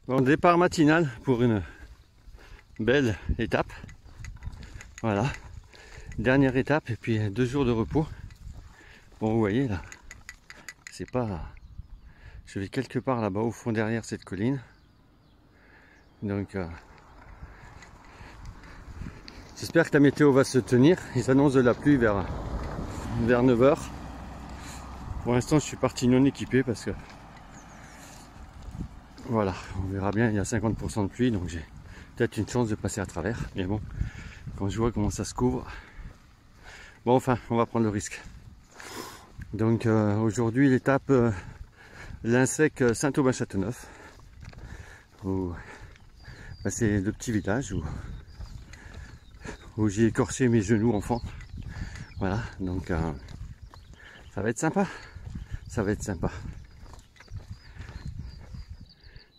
Bon, départ matinal pour une belle étape. Voilà, dernière étape et puis 2 jours de repos. Bon, vous voyez là, c'est pas... Je vais quelque part là-bas au fond derrière cette colline. Donc, j'espère que la météo va se tenir. Ils annoncent de la pluie vers 9 h. Pour l'instant, je suis parti non équipé parce que... Voilà, on verra bien, il y a 50% de pluie, donc j'ai peut-être une chance de passer à travers. Mais bon, quand je vois comment ça se couvre... Bon, enfin, on va prendre le risque. Donc aujourd'hui, l'étape Linsec Saint-Aubin-Châteauneuf. C'est le petit village où j'ai écorché mes genoux enfant. Voilà, donc ça va être sympa. Ça va être sympa.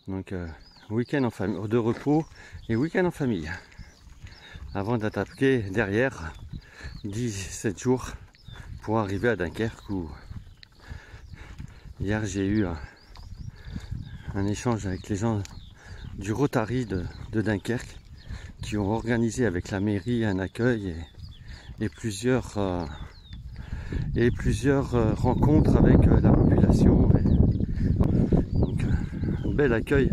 Donc week-end en famille, de repos et week-end en famille. Avant d'attaquer derrière 17 jours pour arriver à Dunkerque où hier j'ai eu un échange avec les gens du Rotary de Dunkerque qui ont organisé avec la mairie un accueil et plusieurs rencontres avec la population. Donc un bel accueil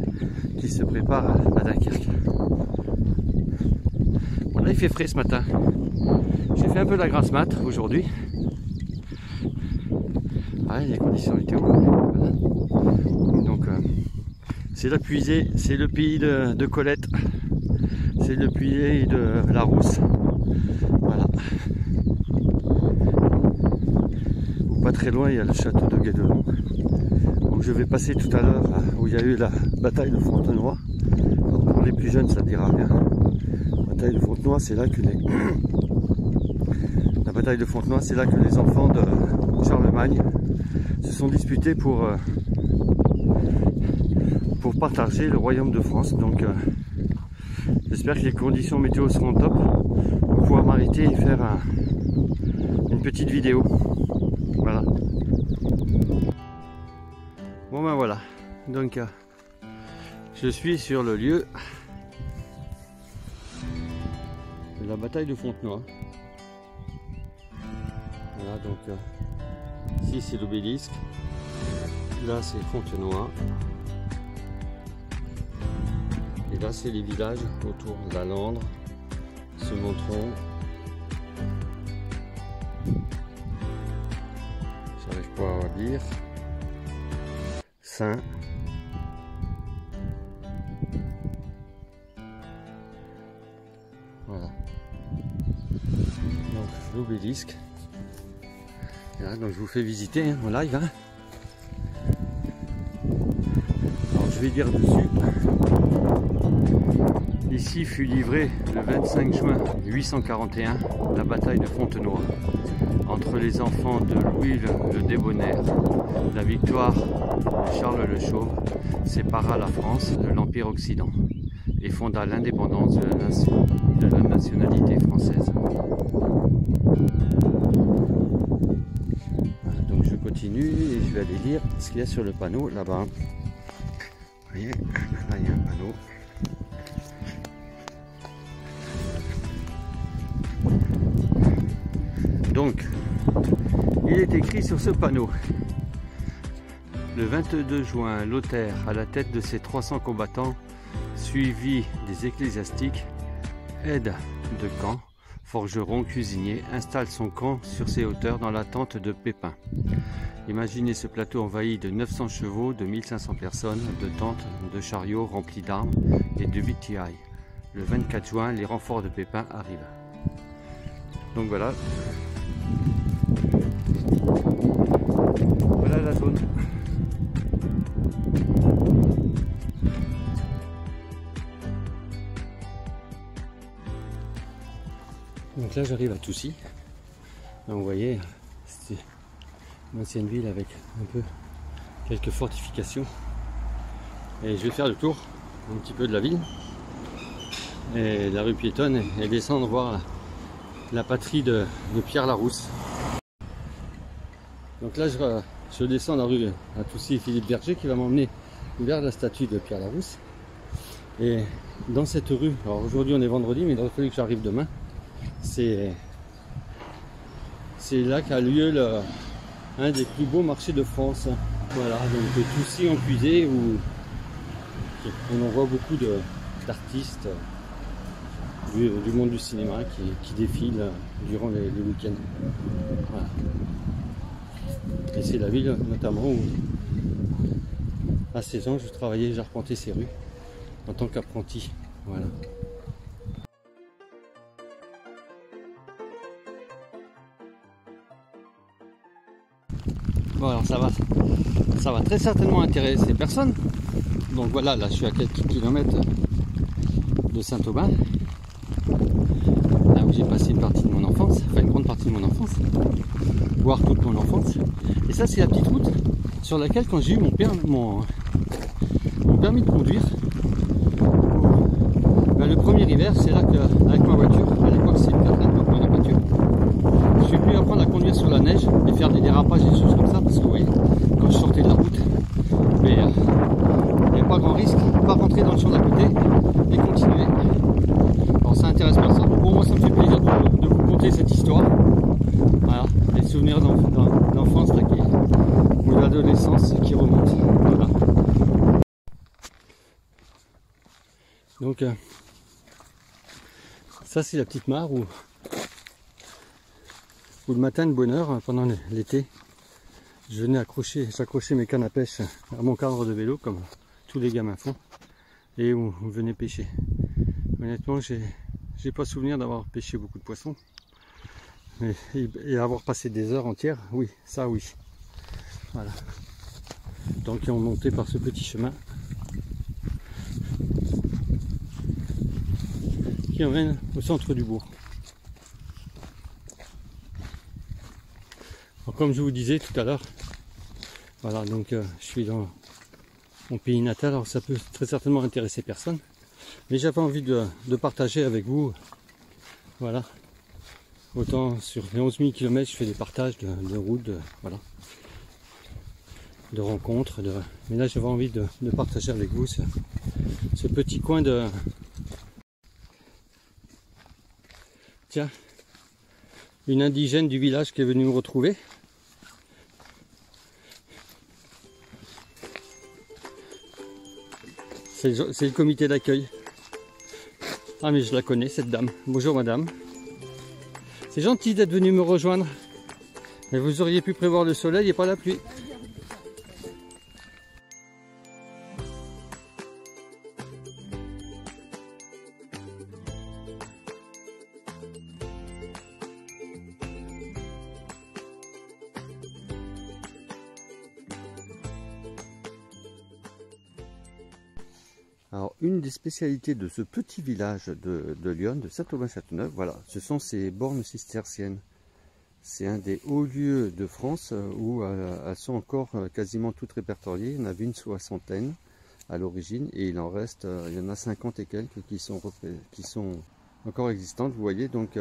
qui se prépare à Dunkerque. Bon, là il fait frais ce matin. J'ai fait un peu de la grasse mat aujourd'hui. Ouais, les conditions météo. Voilà. Donc c'est la puisée, c'est le pays de Colette, c'est le pays de la Rousse. Voilà. Ou pas très loin, il y a le château de Guédelon. Donc je vais passer tout à l'heure où il y a eu la bataille de Fontenoy. Alors, pour les plus jeunes, ça ne dira rien. La bataille de Fontenoy, c'est là que la bataille de Fontenoy, c'est là que les enfants de Charlemagne se sont disputés pour partager le royaume de France. Donc j'espère que les conditions météo seront top pour pouvoir m'arrêter et faire une petite vidéo. Voilà. Bon ben voilà, donc je suis sur le lieu de la bataille de Fontenoy. Voilà, donc ici c'est l'obélisque, là c'est Fontenoy, et là c'est les villages autour de la Landre, Semontron, j'arrive pas à lire, Saint, voilà, donc l'obélisque. Voilà, donc je vous fais visiter en live. Hein. Alors je vais dire dessus. Ici fut livrée le 25 juin 841 la bataille de Fontenoy entre les enfants de Louis le Débonnaire. La victoire de Charles le Chauve sépara la France de l'Empire occident et fonda l'indépendance de la nationalité française. Donc je continue et je vais aller lire ce qu'il y a sur le panneau là-bas. Vous voyez, là il y a un panneau. Donc, il est écrit sur ce panneau: le 22 juin, Lothaire, à la tête de ses 300 combattants, suivi des ecclésiastiques, aide de camp, forgeron, cuisinier, installe son camp sur ses hauteurs dans l'attente de Pépin. Imaginez ce plateau envahi de 900 chevaux, de 1500 personnes, de tentes, de chariots remplis d'armes et de victuailles. Le 24 juin, les renforts de Pépin arrivent. Donc voilà. Voilà la zone. Donc là j'arrive à Toussy. Donc vous voyez, c'est une ancienne ville avec un peu quelques fortifications. Et je vais faire le tour un petit peu de la ville. Et la rue piétonne et descendre voir la patrie de Pierre Larousse. Donc là je descends la rue à Toussy Philippe Berger qui va m'emmener vers la statue de Pierre Larousse. Et dans cette rue, alors aujourd'hui on est vendredi, mais il aurait fallu que j'arrive demain. C'est là qu'a lieu un des plus beaux marchés de France. Voilà, donc Toussy en Puisée, où on en voit beaucoup d'artistes du monde du cinéma qui défilent durant les week-ends. Voilà. Et c'est la ville notamment où à 16 ans je travaillais, j'arpentais ces rues en tant qu'apprenti. Voilà. Bon, alors ça va très certainement intéresser personne. Donc voilà, là je suis à quelques kilomètres de Saint-Aubin, là où j'ai passé une partie de mon enfance, enfin une grande partie de mon enfance, voire toute mon enfance. Et ça c'est la petite route sur laquelle, quand j'ai eu mon permis de conduire, ben, le premier hiver, c'est là que, avec ma voiture, à l'époque c'est une 4x4, donc une voiture, je suis venu apprendre à conduire sur la neige et faire des dérapages et des choses comme ça, parce que vous voyez, quand je sortais de la route, mais il n'y a pas grand risque, pas rentrer dans le champ d'à côté et continuer. Alors ça intéresse personne. Pour moi ça me fait plaisir de vous conter cette histoire. Voilà, les souvenirs d'enfance ou d'adolescence qui remontent. Voilà. Donc ça c'est la petite mare où le matin de bonne heure, pendant l'été, je venais j'accrochais mes cannes à pêche à mon cadre de vélo comme tous les gamins font, et où on venait pêcher. Honnêtement, j'ai pas souvenir d'avoir pêché beaucoup de poissons, et avoir passé des heures entières, oui, ça oui. Voilà. Donc on montait par ce petit chemin qui emmène au centre du bourg. Alors, comme je vous disais tout à l'heure, voilà, donc je suis dans mon pays natal, alors ça peut très certainement intéresser personne, mais j'avais envie de partager avec vous. Voilà, autant sur les 11 000 km je fais des partages de routes, voilà, de rencontres, mais là j'avais envie de partager avec vous ce petit coin de... Tiens, une indigène du village qui est venue me retrouver. C'est le comité d'accueil. Ah mais je la connais cette dame. Bonjour madame. C'est gentil d'être venu me rejoindre. Mais vous auriez pu prévoir le soleil et pas la pluie. Alors, une des spécialités de ce petit village de Lyon, de Saint-Aubin-Châteauneuf, voilà, ce sont ces bornes cisterciennes. C'est un des hauts lieux de France où elles sont encore quasiment toutes répertoriées. Il y en avait une soixantaine à l'origine et il en reste, il y en a 50 et quelques qui sont encore existantes. Vous voyez, donc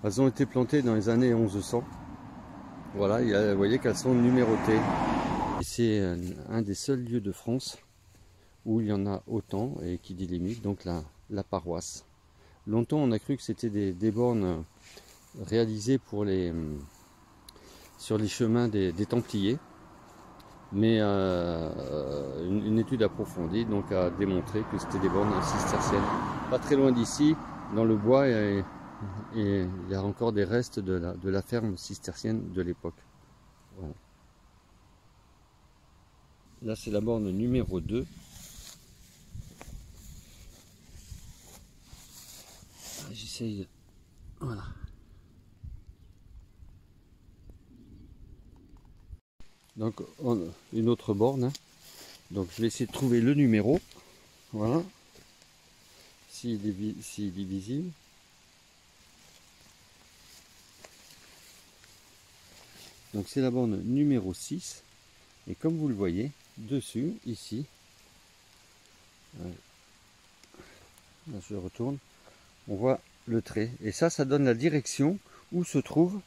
elles ont été plantées dans les années 1100. Voilà, vous voyez qu'elles sont numérotées. Et c'est un des seuls lieux de France où il y en a autant et qui délimite donc la paroisse. Longtemps on a cru que c'était des bornes réalisées sur les chemins des Templiers, mais une étude approfondie donc a démontré que c'était des bornes cisterciennes. Pas très loin d'ici, dans le bois, et il y a encore des restes de la ferme cistercienne de l'époque. Voilà. Là c'est la borne numéro 2. J'essaye, voilà. Donc une autre borne, hein. Donc je vais essayer de trouver le numéro, voilà, s'il est visible. Donc c'est la borne numéro 6, et comme vous le voyez, dessus, ici, là je retourne, on voit le trait, et ça donne la direction où se trouve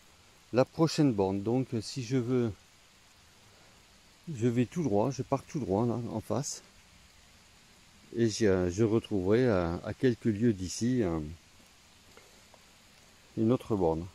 la prochaine borne. Donc si je vais tout droit, je pars tout droit là en face, et je retrouverai à quelques lieues d'ici une autre borne.